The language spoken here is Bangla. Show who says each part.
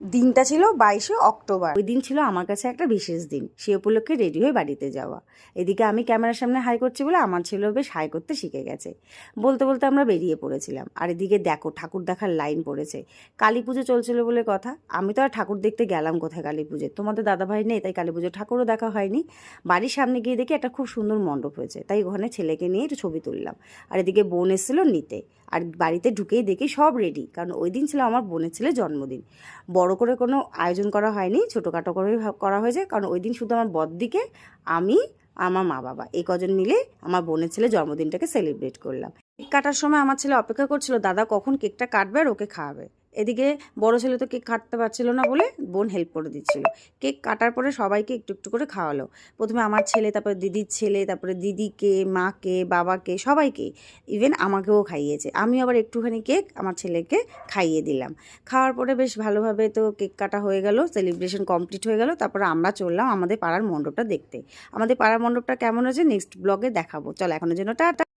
Speaker 1: দিনটা ছিল 22শে অক্টোবর। ওই দিন ছিল আমার কাছে একটা বিশেষ দিন। সে উপলক্ষে রেডি হয়ে বাড়িতে যাওয়া। এদিকে আমি ক্যামেরার সামনে হাই করছি বলে আমার ছেলেও বেশ হাই করতে শিখে গেছে। বলতে বলতে আমরা বেরিয়ে পড়েছিলাম। আর এদিকে দেখো ঠাকুর দেখার লাইন পড়েছে। কালী পুজো চলছিল বলে কথা। আমি তো আর ঠাকুর দেখতে গেলাম কোথায় কালী পুজোয়, তোমাদের দাদাভাই নেই, তাই কালী পুজোর ঠাকুরও দেখা হয়নি। বাড়ির সামনে গিয়ে দেখি একটা খুব সুন্দর মণ্ডপ হয়েছে, তাই ওখানে ছেলেকে নিয়ে একটু ছবি তুললাম। আর এদিকে বোন এসেছিলো নিতে। আর বাড়িতে ঢুকেই দেখি সব রেডি, কারণ ওই দিন ছিল আমার বোনের ছেলের জন্মদিন। বড় করে কোনো আয়োজন করা হয়নি, ছোটোখাটো করে করা হয়েছে, কারণ ওই দিন শুধু আমার বড়দিকে, আমি, আমার মা বাবা এই কজন মিলে আমার বোনের ছেলে জন্মদিনটাকে সেলিব্রেট করলাম। কেক কাটার সময় আমার ছেলে অপেক্ষা করছিল দাদা কখন কেকটা কাটবে আর ওকে খাওয়াবে। এদিকে বড় ছেলে তো কেক কাটতে পারছিল না বলে বোন হেল্প করে দিচ্ছিল। কেক কাটার পরে সবাইকে একটু একটু করে খাওয়ালো। প্রথমে আমার ছেলে, তারপরে দিদির ছেলে, তারপরে দিদিকে, মাকে, বাবাকে, সবাইকে, ইভেন আমাকেও খাইয়েছে। আমি আবার একটুখানি কেক আমার ছেলেকে খাইয়ে দিলাম। খাওয়ার পরে বেশ ভালোভাবে তো কেক কাটা হয়ে গেল, সেলিব্রেশন কমপ্লিট হয়ে গেল। তারপরে আমরা চললাম আমাদের পাড়ার মণ্ডপটা দেখতে। আমাদের পাড়ার মণ্ডপটা কেমন হয়েছে নেক্সট ব্লগে দেখাবো। চলো এখনের জন্য টাটা।